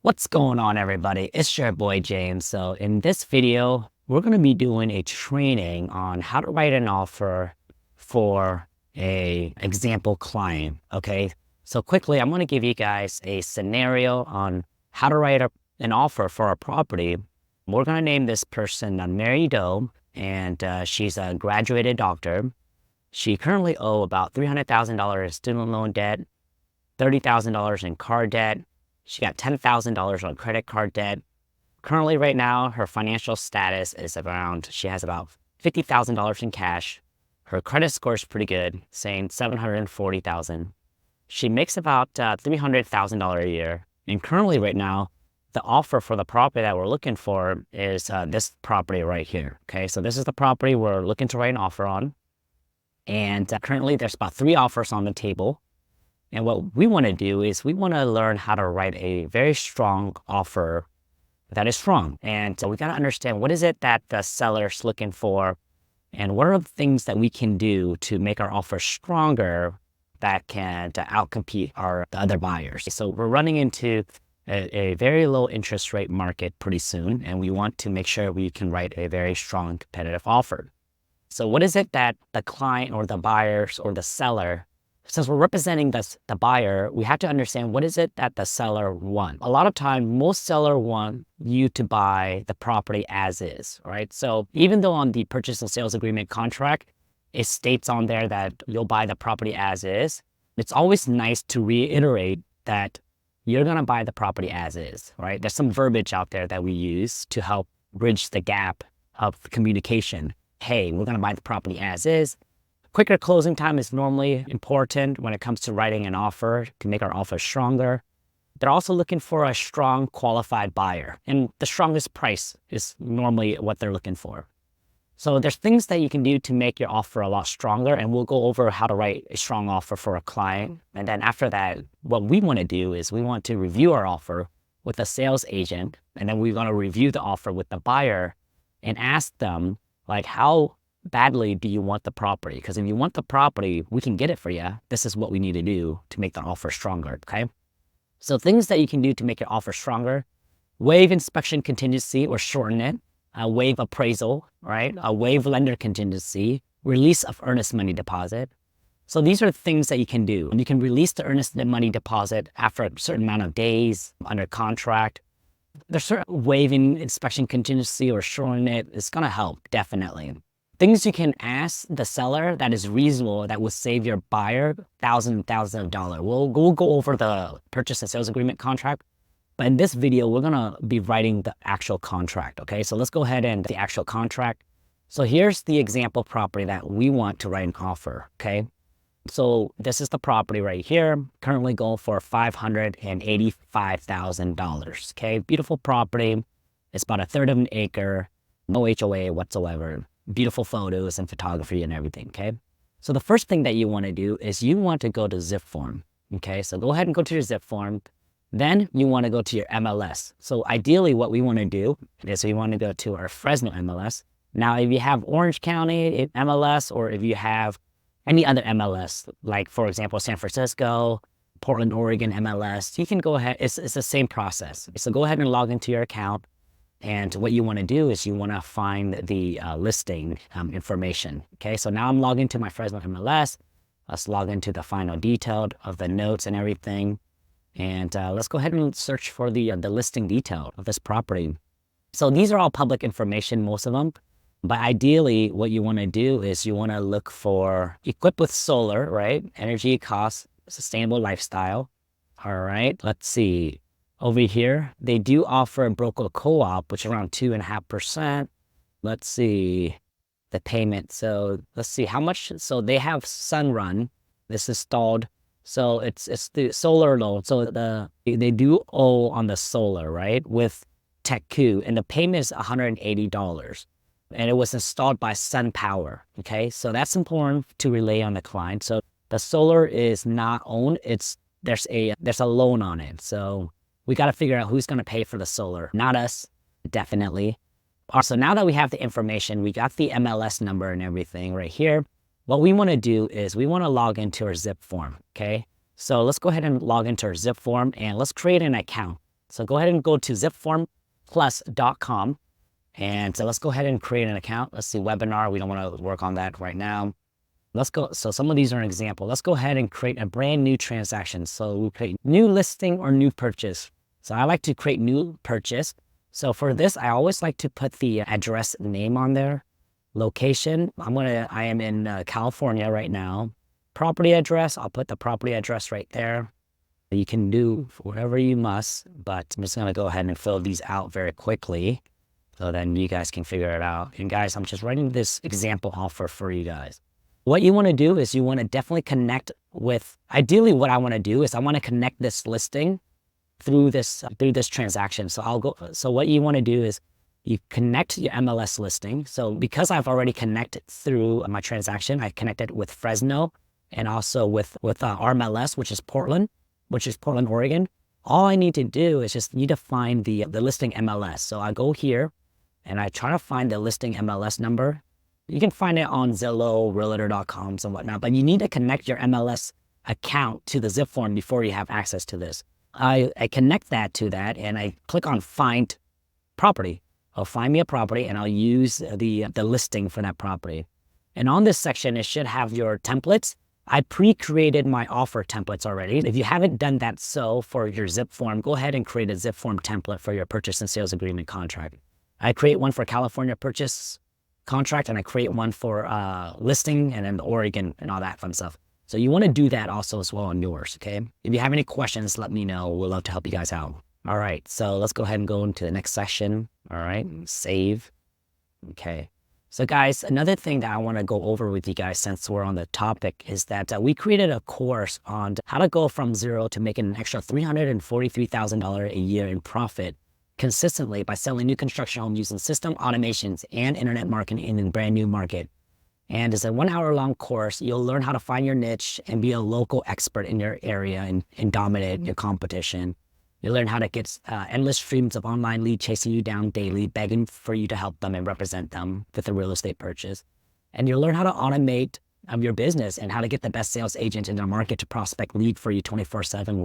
What's going on, everybody? It's your boy James. So in this video, we're going to be doing a training on how to write an offer for a example client. Okay. So quickly, I'm going to give you guys a scenario on how to write an offer for a property. We're going to name this person Mary Doe, and she's a graduated doctor. She currently owes about $300,000 student loan debt, $30,000 in car debt. She got $10,000 on credit card debt. Currently, right now, her financial status is she has about $50,000 in cash. Her credit score is pretty good, saying 740,000. She makes about $300,000 a year. And currently, right now, the offer for the property that we're looking for is this property right here. Okay, so this is the property we're looking to write an offer on. And currently, there's about 3 offers on the table. And what we want to do is we want to learn how to write a very strong offer that is strong. And so we got to understand, what is it that the seller's looking for, and what are the things that we can do to make our offer stronger that can outcompete the other buyers. So we're running into a very low interest rate market pretty soon, and we want to make sure we can write a very strong competitive offer. So what is it that the client or the buyers or the seller, since we're representing the buyer, we have to understand, what is it that the seller wants. A lot of time, most seller want you to buy the property as is, right? So even though on the purchase and sales agreement contract, it states on there that you'll buy the property as is, it's always nice to reiterate that you're gonna buy the property as is, right? There's some verbiage out there that we use to help bridge the gap of communication. Hey, we're gonna buy the property as is. Quicker closing time is normally important when it comes to writing an offer to make our offer stronger. They're also looking for a strong, qualified buyer, and the strongest price is normally what they're looking for. So there's things that you can do to make your offer a lot stronger, and we'll go over how to write a strong offer for a client. And then after that, what we want to do is we want to review our offer with a sales agent, and then we want to review the offer with the buyer and ask them, like, how badly do you want the property? Because if you want the property, we can get it for you. This is what we need to do to make the offer stronger, okay? So things that you can do to make your offer stronger: waive inspection contingency or shorten it, waive appraisal, right? Waive lender contingency, release of earnest money deposit. So these are things that you can do. And you can release the earnest money deposit after a certain amount of days under contract. There's certain waiving inspection contingency or shortening it is going to help, definitely. Things you can ask the seller that is reasonable, that will save your buyer thousands of dollars. We'll go over the purchase and sales agreement contract, but in this video, we're gonna be writing the actual contract, okay? So let's go ahead and the actual contract. So here's the example property that we want to write an offer, okay? So this is the property right here, currently going for $585,000, okay? Beautiful property. It's about 1/3 of an acre, no HOA whatsoever. Beautiful photos and photography and everything, okay? So the first thing that you want to do is you want to go to zip form, okay? So go ahead and go to your zip form. Then you want to go to your MLS. So ideally what we want to do is we want to go to our Fresno MLS. Now, if you have Orange County MLS, or if you have any other MLS, like for example, San Francisco, Portland, Oregon MLS, you can go ahead, it's the same process. So go ahead and log into your account. And what you want to do is you want to find the listing information. Okay, so now I'm logged into my Fresno MLS. Let's log into the final detail of the notes and everything. And let's go ahead and search for the listing detail of this property. So these are all public information, most of them. But ideally, what you want to do is you want to look for equipped with solar, right? Energy costs, sustainable lifestyle. All right, let's see. Over here, they do offer a broker co-op, which is around 2.5%. Let's see the payment. So let's see how much. So they have Sunrun. This installed. So it's the solar loan. So they do owe on the solar, right? With TechQ, and the payment is $180. And it was installed by SunPower. Okay, so that's important to relay on the client. So the solar is not owned. There's a loan on it. So we got to figure out who's going to pay for the solar. Not us, definitely. So now that we have the information, we got the MLS number and everything right here. What we want to do is we want to log into our zip form, okay? So let's go ahead and log into our zip form, and let's create an account. So go ahead and go to zipformplus.com. And so let's go ahead and create an account. Let's see, webinar. We don't want to work on that right now. Let's go. So some of these are an example. Let's go ahead and create a brand new transaction. So we create new listing or new purchase. So I like to create new purchase. So for this, I always like to put the address name on there. Location, I am in California right now. Property address, I'll put the property address right there. You can do whatever you must, but I'm just gonna go ahead and fill these out very quickly so then you guys can figure it out. And guys, I'm just writing this example offer for you guys. What you wanna do is you wanna definitely connect with, ideally what I wanna do is I wanna connect this listing through this transaction. So what you wanna do is you connect your MLS listing. So because I've already connected through my transaction, I connected with Fresno and also with RMLS, which is Portland, Oregon. All I need to do is just need to find the listing MLS. So I go here and I try to find the listing MLS number. You can find it on Zillow, Realtor.com, and whatnot, but you need to connect your MLS account to the zip form before you have access to this. I connect that to that and I click on find property. I'll find me a property and I'll use the listing for that property. And on this section, it should have your templates. I pre-created my offer templates already. If you haven't done that for your zip form, go ahead and create a zip form template for your purchase and sales agreement contract. I create one for California purchase contract and I create one for listing and then Oregon and all that fun stuff. So you want to do that also as well on yours, okay? If you have any questions, let me know. We'd love to help you guys out. All right, so let's go ahead and go into the next section. All right, save. Okay. So guys, another thing that I want to go over with you guys since we're on the topic is that we created a course on how to go from zero to making an extra $343,000 a year in profit consistently by selling new construction homes using system automations and internet marketing in a brand new market. And it's a 1 hour long course. You'll learn how to find your niche and be a local expert in your area and dominate your competition. You'll learn how to get endless streams of online lead chasing you down daily, begging for you to help them and represent them with a real estate purchase. And you'll learn how to automate your business and how to get the best sales agent in the market to prospect lead for you 24/7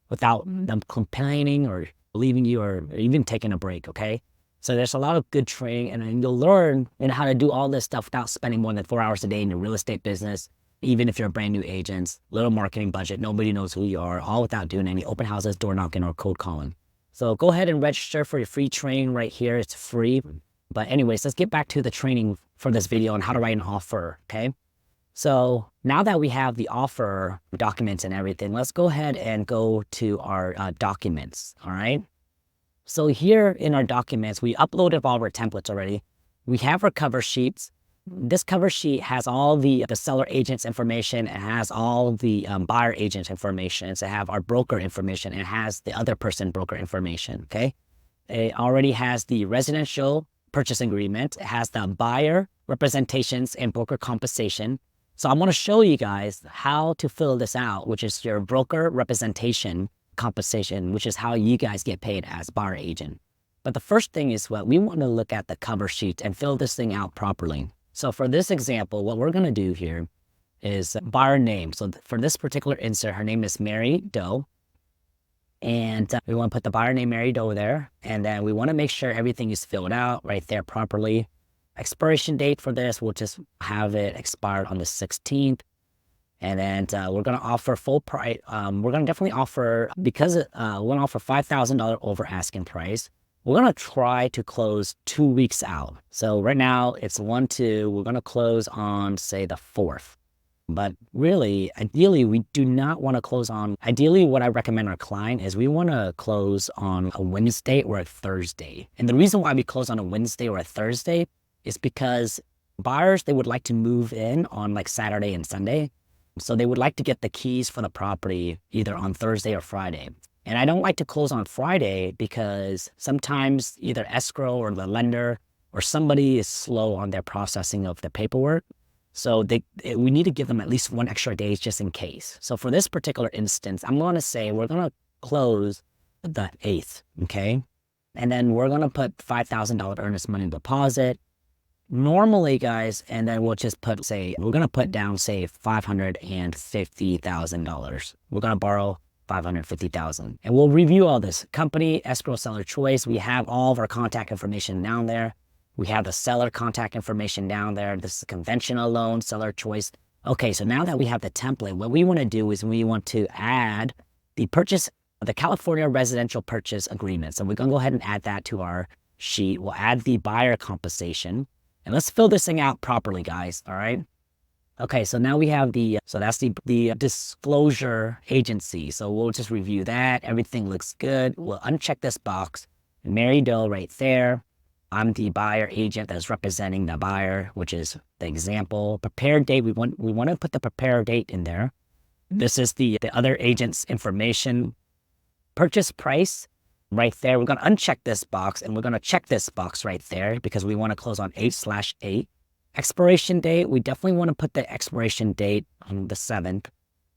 without them complaining or leaving you or even taking a break, okay? So there's a lot of good training and you'll learn how to do all this stuff without spending more than 4 hours a day in your real estate business. Even if you're a brand new agent, little marketing budget, nobody knows who you are, all without doing any open houses, door knocking, or cold calling. So go ahead and register for your free training right here. It's free. But anyways, let's get back to the training for this video on how to write an offer, okay? So now that we have the offer documents and everything, let's go ahead and go to our documents, all right? So here in our documents, we uploaded all of our templates already. We have our cover sheets. This cover sheet has all the seller agent's information. It has all the buyer agent information. It has our broker information. It has the other person broker information, okay? It already has the residential purchase agreement. It has the buyer representations and broker compensation. So I'm gonna show you guys how to fill this out, which is your broker representation compensation, which is how you guys get paid as buyer agent. But the first thing is we want to look at the cover sheet and fill this thing out properly. So for this example, what we're going to do here is buyer name. So for this particular insert, her name is Mary Doe. And we want to put the buyer name Mary Doe there. And then we want to make sure everything is filled out right there properly. Expiration date for this, we'll just have it expired on the 16th. And then we're going to offer full price. We're going to definitely offer, because we're going to offer $5,000 over asking price. We're going to try to close 2 weeks out. So right now it's 1-2. We're going to close on, say, the 4th. But really, ideally, we do not want to close on, ideally what I recommend our client is we want to close on a Wednesday or a Thursday. And the reason why we close on a Wednesday or a Thursday is because buyers, they would like to move in on like Saturday and Sunday. So they would like to get the keys for the property either on Thursday or Friday. And I don't like to close on Friday because sometimes either escrow or the lender or somebody is slow on their processing of the paperwork. So we need to give them at least 1 extra day just in case. So for this particular instance, I'm going to say we're going to close the 8th, okay? And then we're going to put $5,000 earnest money deposit. Normally, guys, and then we'll just put, say, we're going to put down, say, $550,000. We're going to borrow $550,000. And we'll review all this. Company, escrow, seller choice. We have all of our contact information down there. We have the seller contact information down there. This is a conventional loan, seller choice. Okay, so now that we have the template, what we want to do is we want to add the California residential purchase agreement. So we're going to go ahead and add that to our sheet. We'll add the buyer compensation. And let's fill this thing out properly, guys, all right? Okay, so now we have so that's the disclosure agency. So we'll just review that. Everything looks good. We'll uncheck this box. Mary Doe right there. I'm the buyer agent that's representing the buyer, which is the example. Prepared date, we want to put the prepared date in there. This is the other agent's information. Purchase price right there. We're going to uncheck this box and we're going to check this box right there because we want to close on 8/8. Expiration date, we definitely want to put the expiration date on the 7th,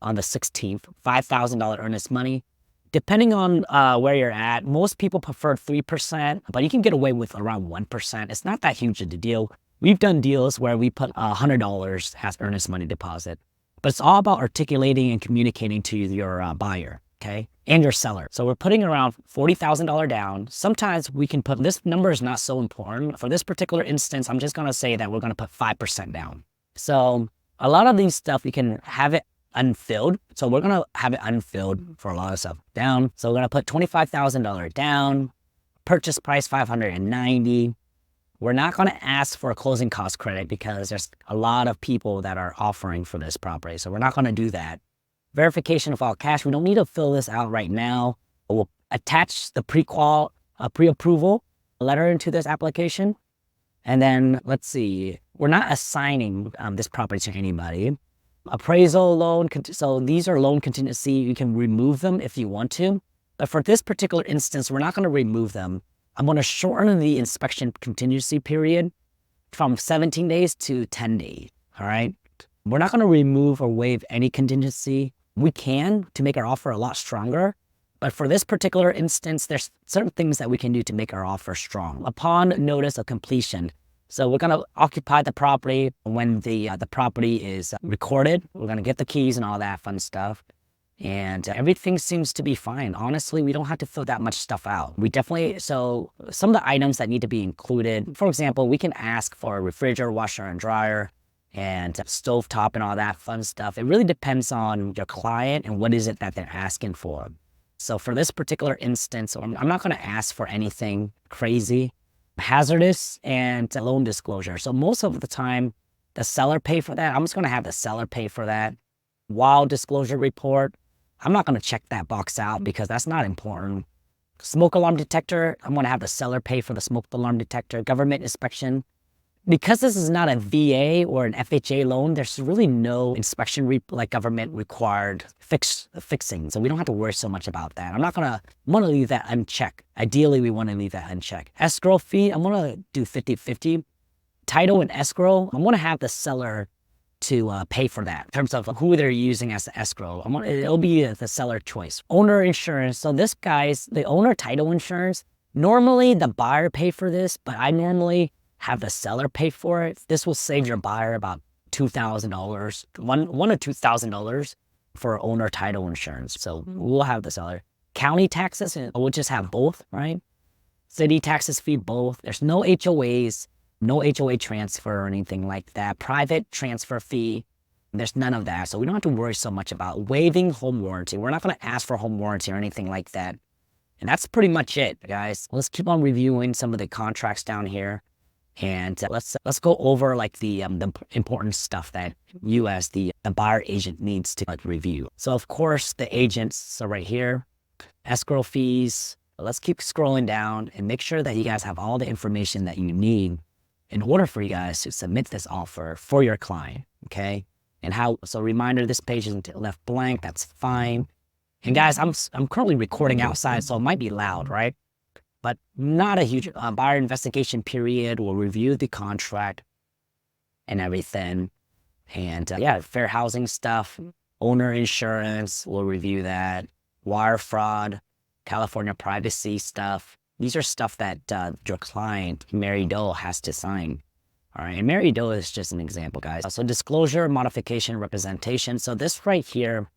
on the 16th, $5,000 earnest money. Depending on where you're at, most people prefer 3%, but you can get away with around 1%. It's not that huge of a deal. We've done deals where we put $100 as earnest money deposit, but it's all about articulating and communicating to your buyer, okay, and your seller. So we're putting around $40,000 down. Sometimes we can put, this number is not so important. For this particular instance, I'm just gonna say that we're gonna put 5% down. So a lot of these stuff, you can have it unfilled. So we're gonna have it unfilled for a lot of stuff down. So we're gonna put $25,000 down, purchase price $590. We're not gonna ask for a closing cost credit because there's a lot of people that are offering for this property. So we're not gonna do that. Verification of all cash. We don't need to fill this out right now. We'll attach the pre-approval letter into this application. And then let's see, we're not assigning this property to anybody. Appraisal loan, so these are loan contingency. You can remove them if you want to. But for this particular instance, we're not going to remove them. I'm going to shorten the inspection contingency period from 17 days to 10 days, all right? We're not going to remove or waive any contingency. We can to make our offer a lot stronger. But for this particular instance, there's certain things that we can do to make our offer strong. Upon notice of completion, so we're going to occupy the property when the property is recorded. We're going to get the keys and all that fun stuff. And everything seems to be fine. Honestly, we don't have to fill that much stuff out. We definitely, so some of the items that need to be included, for example, we can ask for a refrigerator, washer and dryer, and stovetop and all that fun stuff. It really depends on your client and what is it that they're asking for. So for this particular instance, I'm not going to ask for anything crazy. Hazardous and loan disclosure. So most of the time, the seller pay for that. I'm just going to have the seller pay for that. Wild disclosure report. I'm not going to check that box out because that's not important. Smoke alarm detector. I'm going to have the seller pay for the smoke alarm detector. Government inspection. Because this is not a VA or an FHA loan, there's really no inspection like government required fixing. So we don't have to worry so much about that. I'm going to leave that unchecked. Ideally, we want to leave that unchecked. Escrow fee, I'm going to do 50-50. Title and escrow, I'm going to have the seller to pay for that in terms of who they're using as the escrow. It'll be the seller choice. Owner insurance. So this guy's, the owner title insurance, normally the buyer pay for this, but I normally have the seller pay for it. This will save your buyer about $2,000, $1,000 or $2,000 for owner title insurance. So we'll have the seller. County taxes, we'll just have both, right? City taxes fee, both. There's no HOAs, no HOA transfer or anything like that. Private transfer fee, there's none of that. So we don't have to worry so much about waiving home warranty. We're not going to ask for home warranty or anything like that. And that's pretty much it, guys. Let's keep on reviewing some of the contracts down here. And let's go over like the important stuff that you as the buyer agent needs to review. So of course the agents, so right here, escrow fees. Let's keep scrolling down and make sure that you guys have all the information that you need in order for you guys to submit this offer for your client, okay? And how, so reminder, this page isn't left blank, that's fine. And guys, I'm currently recording outside, so it might be loud, right? But not a huge buyer investigation period. We'll review the contract and everything. And yeah, fair housing stuff, owner insurance, we'll review that. Wire fraud, California privacy stuff. These are stuff that your client, Mary Doe, has to sign. All right, and Mary Doe is just an example, guys. So disclosure, modification, representation. So this right here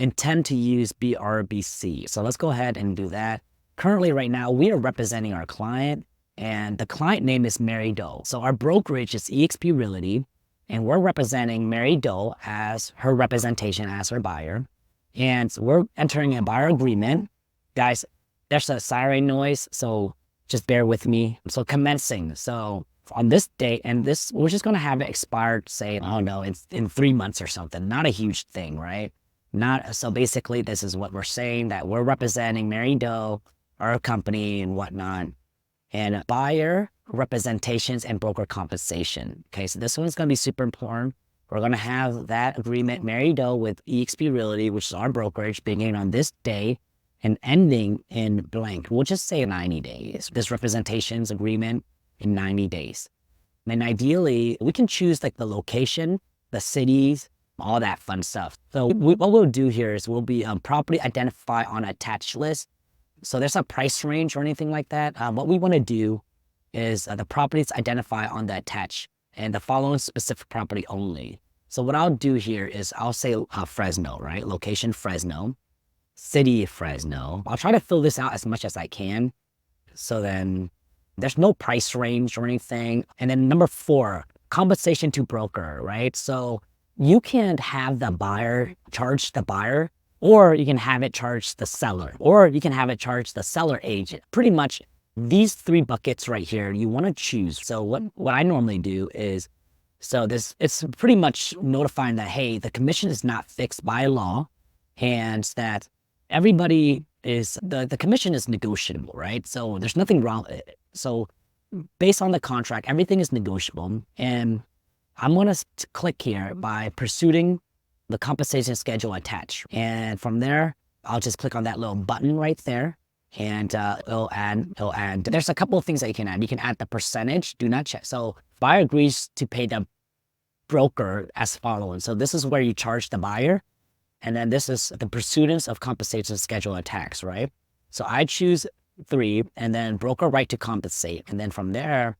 intend to use BRBC. So let's go ahead and do that. Currently, right now, we are representing our client, and the client name is Mary Doe. So our brokerage is eXp Realty, and we're representing Mary Doe as her representation as her buyer. And we're entering a buyer agreement. Guys, there's a siren noise, so just bear with me. So commencing. So on this date, and this, we're just going to have it expired, say, I don't know, in 3 months or something. Not a huge thing, right? So basically, this is what we're saying, that we're representing Mary Doe, our company and whatnot, and buyer representations and broker compensation. Okay, so this one's going to be super important. We're going to have that agreement, Mary Doe with eXp Realty, which is our brokerage, beginning on this day and ending in blank. We'll just say 90 days. This representations agreement in 90 days. And ideally, we can choose like the location, the cities, all that fun stuff. So what we'll do here is we'll be property identify on attached list. So there's a price range or anything like that. What we want to do is the properties identify on the attached and the following specific property only. So what I'll do here is I'll say Fresno, right? Location Fresno, city Fresno. I'll try to fill this out as much as I can. So then there's no price range or anything. And then number 4, compensation to broker, right? So you can have the buyer charge the buyer, or you can have it charge the seller, or you can have it charge the seller agent. Pretty much these 3 buckets right here, you want to choose. So what I normally do is, so it's pretty much notifying that, hey, the commission is not fixed by law, and that everybody is, the commission is negotiable, right? So there's nothing wrong with it. So based on the contract, everything is negotiable. And I'm going to click here by pursuing the compensation schedule attached. And from there, I'll just click on that little button right there. And it'll add, there's a couple of things that you can add. You can add the percentage, do not check. So buyer agrees to pay the broker as following. So this is where you charge the buyer. And then this is the pursuance of compensation schedule attached, right? So I choose 3 and then broker right to compensate. And then from there,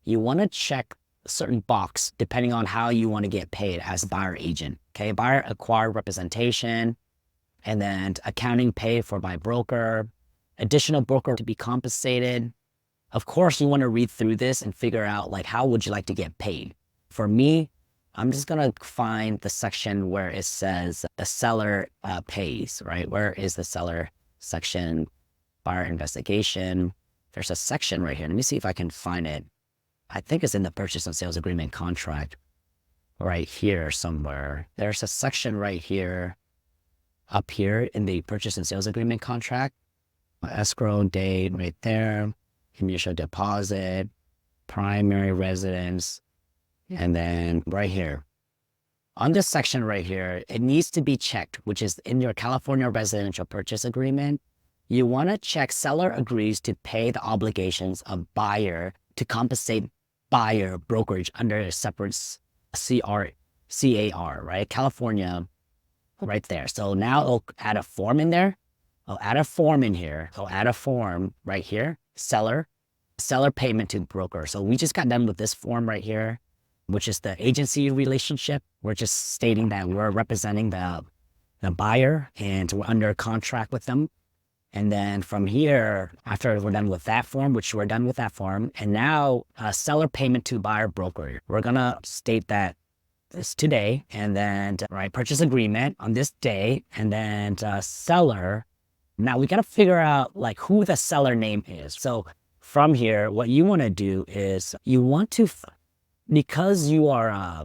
you want to check a certain box depending on how you want to get paid as a buyer agent. Okay, buyer acquired representation, and then accounting pay for my broker, additional broker to be compensated. Of course, you want to read through this and figure out like, how would you like to get paid? For me, I'm just going to find the section where it says the seller pays, right? Where is the seller section? Buyer investigation. There's a section right here. Let me see if I can find it. I think it's in the purchase and sales agreement contract right here somewhere. There's a section right here, up here in the purchase and sales agreement contract. Escrow date right there, initial deposit, primary residence, and then right here. On this section right here, it needs to be checked, which is in your California residential purchase agreement. You want to check seller agrees to pay the obligations of buyer to compensate buyer brokerage under a separate CAR, right? California, right there. So now it'll add a form in there. I'll add a form in here. I'll add a form right here. Seller payment to broker. So we just got done with this form right here, which is the agency relationship. We're just stating that we're representing the buyer and we're under contract with them. And then from here, after we're done with that form, which we're done with that form, and now seller payment to buyer broker. We're gonna state that this today, and then right, purchase agreement on this day, and then seller. Now we gotta figure out like who the seller name is. So from here, what you wanna do is you want to, because you are,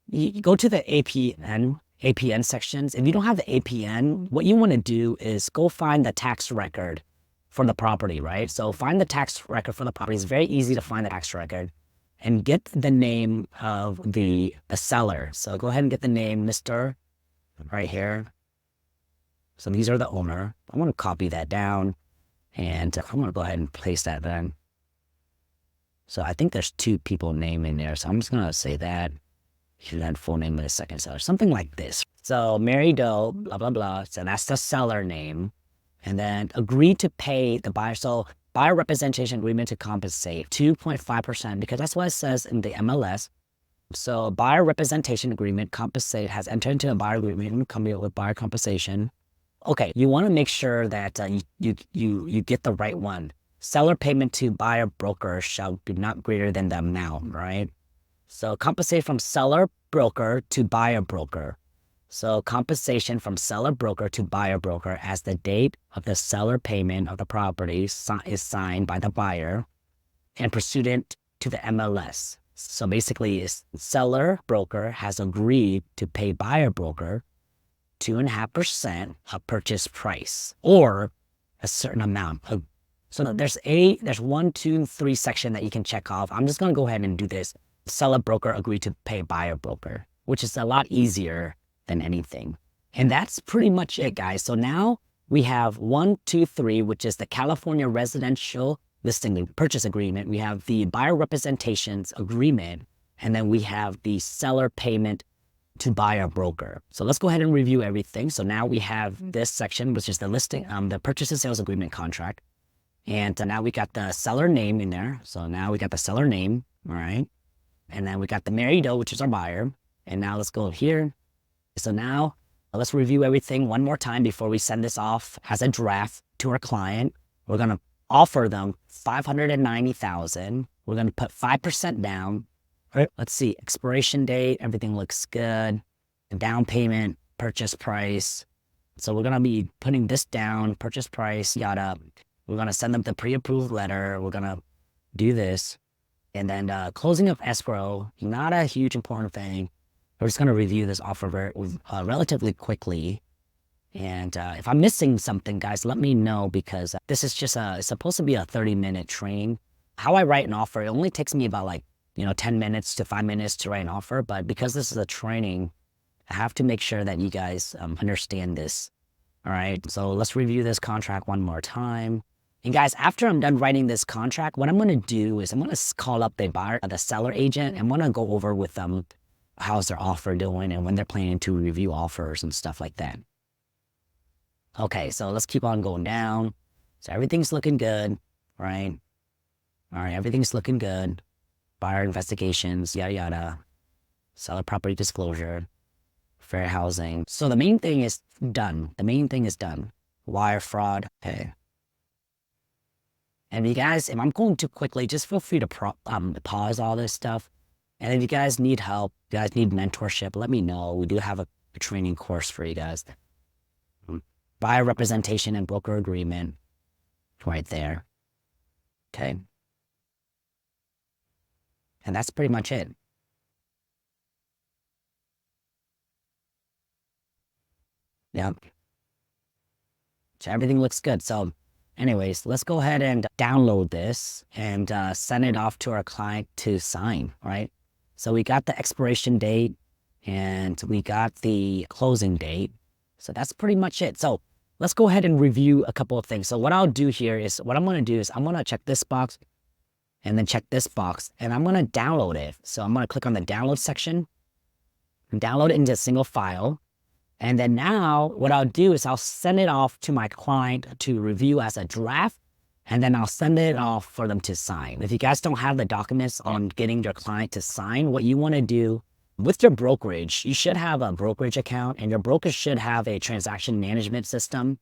you go to the APN sections. If you don't have the APN, what you want to do is go find the tax record for the property, right? So find the tax record for the property. It's very easy to find the tax record and get the name of the seller. So go ahead and get the name, Mr. right here. So these are the owner. I'm going to copy that down and I'm going to go ahead and place that then. So I think there's 2 people name in there. So I'm just going to say that. And then full name of the second seller, something like this. So Mary Doe, blah, blah, blah. So that's the seller name. And then agree to pay the buyer. So buyer representation agreement to compensate 2.5%, because that's what it says in the MLS. So buyer representation agreement, compensate, has entered into a buyer agreement, coming with buyer compensation. Okay, you want to make sure that you get the right one. Seller payment to buyer broker shall be not greater than the amount, right? So compensate from seller broker to buyer broker. So compensation from seller broker to buyer broker as the date of the seller payment of the property is signed by the buyer and pursuant to the MLS. So basically, seller broker has agreed to pay buyer broker 2.5% of purchase price or a certain amount. So there's 1, 2, 3 section that you can check off. I'm just going to go ahead and do this. Seller broker agreed to pay buyer broker, which is a lot easier than anything. And that's pretty much it, guys. So now we have 1, 2, 3, which is the California residential listing purchase agreement. We have the buyer representations agreement, and then we have the seller payment to buyer broker. So let's go ahead and review everything. So now we have this section, which is the listing, the purchase and sales agreement contract. And now we got the seller name in there. So now we got the seller name, all right? And then we got the married, which is our buyer. And now let's go here. So now let's review everything one more time before we send this off as a draft to our client. We're going to offer them $590,000. We're going to put 5% down. Right. Let's see, expiration date, everything looks good. Down payment, purchase price. So we're going to be putting this down, purchase price, yada. We're going to send them the pre-approved letter. We're going to do this. And then closing of escrow, not a huge important thing. We're just going to review this offer relatively quickly. And if I'm missing something, guys, let me know, because this is just it's supposed to be a 30-minute training. How I write an offer, it only takes me about 10 minutes to 5 minutes to write an offer. But because this is a training, I have to make sure that you guys understand this. All right, so let's review this contract one more time. And guys, after I'm done writing this contract, what I'm going to do is I'm going to call up the buyer, the seller agent, and I'm going to go over with them how's their offer doing and when they're planning to review offers and stuff like that. Okay, so let's keep on going down. So everything's looking good, right? All right, everything's looking good. Buyer investigations, yada, yada. Seller property disclosure, fair housing. So the main thing is done. The main thing is done. Wire fraud, okay. And you guys, if I'm going too quickly, just feel free to pause all this stuff. And if you guys need help, you guys need mentorship, let me know. We do have a training course for you guys. Buyer representation and broker agreement, right there. Okay. And that's pretty much it. Yep. So everything looks good. So anyways, let's go ahead and download this and send it off to our client to sign, right? So we got the expiration date and we got the closing date. So that's pretty much it. So let's go ahead and review a couple of things. So what I'll do here is, what I'm going to do is I'm going to check this box and then check this box, and I'm going to download it. So I'm going to click on the download section and download it into a single file. And then now what I'll do is I'll send it off to my client to review as a draft, and then I'll send it off for them to sign. If you guys don't have the documents on getting your client to sign, what you want to do with your brokerage, you should have a brokerage account, and your broker should have a transaction management system.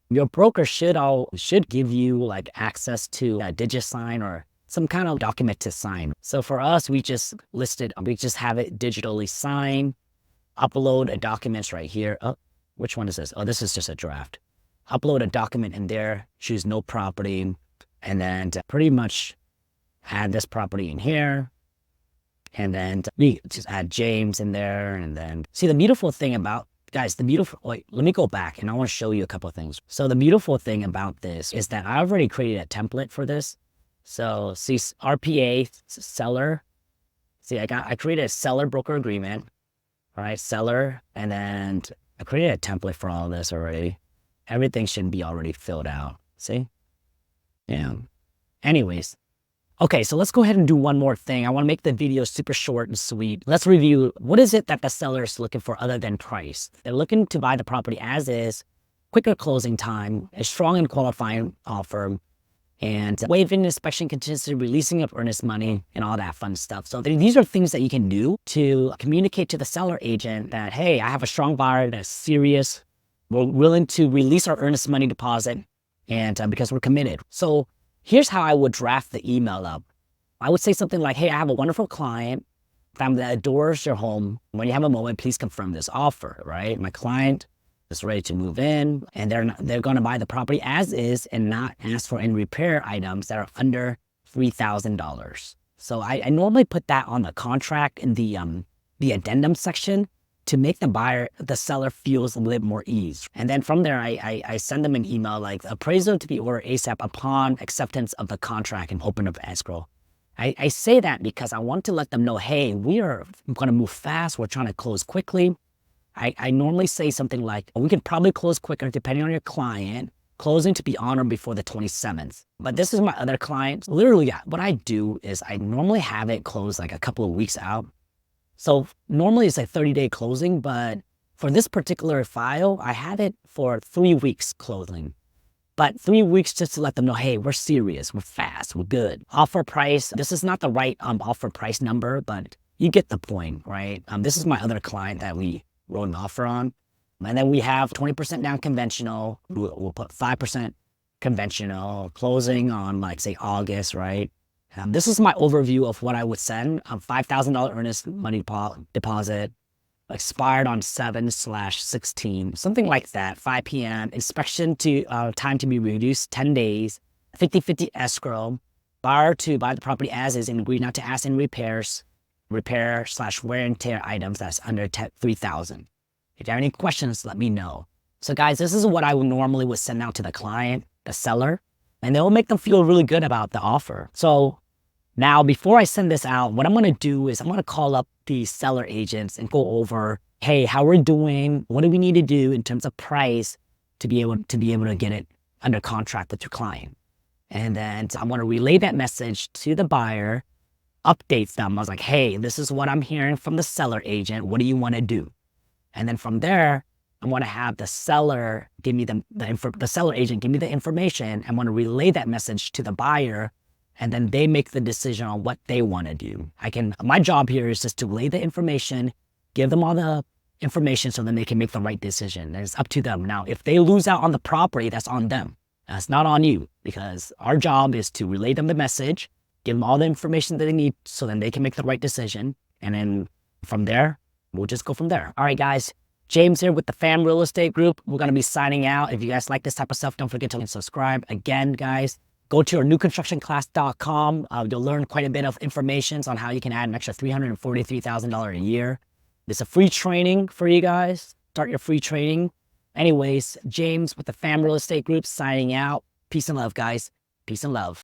Your broker should give you access to a DigiSign or some kind of document to sign. So for us, we just have it digitally signed, upload a document right here. Oh, which one is this? Oh, this is just a draft. Upload a document in there, choose no property, and then pretty much add this property in here. And then we just add James in there. And then see, the beautiful thing about, guys, let me go back and I want to show you a couple of things. So the beautiful thing about this is that I already created a template for this. So see, RPA seller. See, I created a seller broker agreement, right? Seller, and then I created a template for all of this already. Everything should be already filled out. See? Yeah. Anyways. Okay, so let's go ahead and do one more thing. I want to make the video super short and sweet. Let's review, what is it that the seller is looking for other than price? They're looking to buy the property as is, quicker closing time, a strong and qualifying offer, and waiving inspection contingency, releasing of earnest money, and all that fun stuff. So these are things that you can do to communicate to the seller agent that, hey, I have a strong buyer that's serious. We're willing to release our earnest money deposit, and because we're committed. So here's how I would draft the email up. I would say something like, hey, I have a wonderful client that adores your home. When you have a moment, please confirm this offer, right? My client is ready to move in, and they're going to buy the property as is and not ask for any repair items that are under $3,000. So I normally put that on the contract in the addendum section to make the seller feels a little more ease. And then from there, I send them an email like appraisal to be ordered ASAP upon acceptance of the contract and open up escrow. I say that because I want to let them know, hey, we are going to move fast. We're trying to close quickly. I normally say something like, we can probably close quicker depending on your client, closing to be honored before the 27th. But this is my other client. Literally, what I do is I normally have it closed like a couple of weeks out. So normally it's a 30-day closing, but for this particular file, I had it for 3 weeks closing. But 3 weeks just to let them know, hey, we're serious, we're fast, we're good. Offer price, this is not the right offer price number, but you get the point, right? This is my other client that we wrote an offer on. And then we have 20% down conventional. We'll put 5% conventional, closing on like say August, right? This is my overview of what I would send. $5,000 earnest money deposit, expired on 7/16, something like that, 5 p.m. Inspection to time to be reduced 10 days, 50/50 escrow, buyer to buy the property as is and agree not to ask any repair/wear and tear items that's under $3,000. If you have any questions, let me know. So guys, this is what I would normally send out to the client, the seller, and it will make them feel really good about the offer. So now, before I send this out, what I'm going to do is I'm going to call up the seller agents and go over, hey, how we're doing, what do we need to do in terms of price to be able to get it under contract with your client. And then I'm going to relay that message to the buyer, update them. I was like, hey, this is what I'm hearing from the seller agent. What do you want to do? And then from there, I want to have the seller give me the seller agent give me the information. I want to relay that message to the buyer, and then they make the decision on what they want to do. My job here is just to relay the information, give them all the information so then they can make the right decision. And it's up to them. Now, if they lose out on the property, that's on them. That's not on you, because our job is to relay them the message, give them all the information that they need so then they can make the right decision. And then from there, we'll just go from there. All right, guys. James here with the Fam Real Estate Group. We're going to be signing out. If you guys like this type of stuff, don't forget to subscribe. Again, guys, go to our newconstructionclass.com. You'll learn quite a bit of information on how you can add an extra $343,000 a year. It's a free training for you guys. Start your free training. Anyways, James with the Fam Real Estate Group signing out. Peace and love, guys. Peace and love.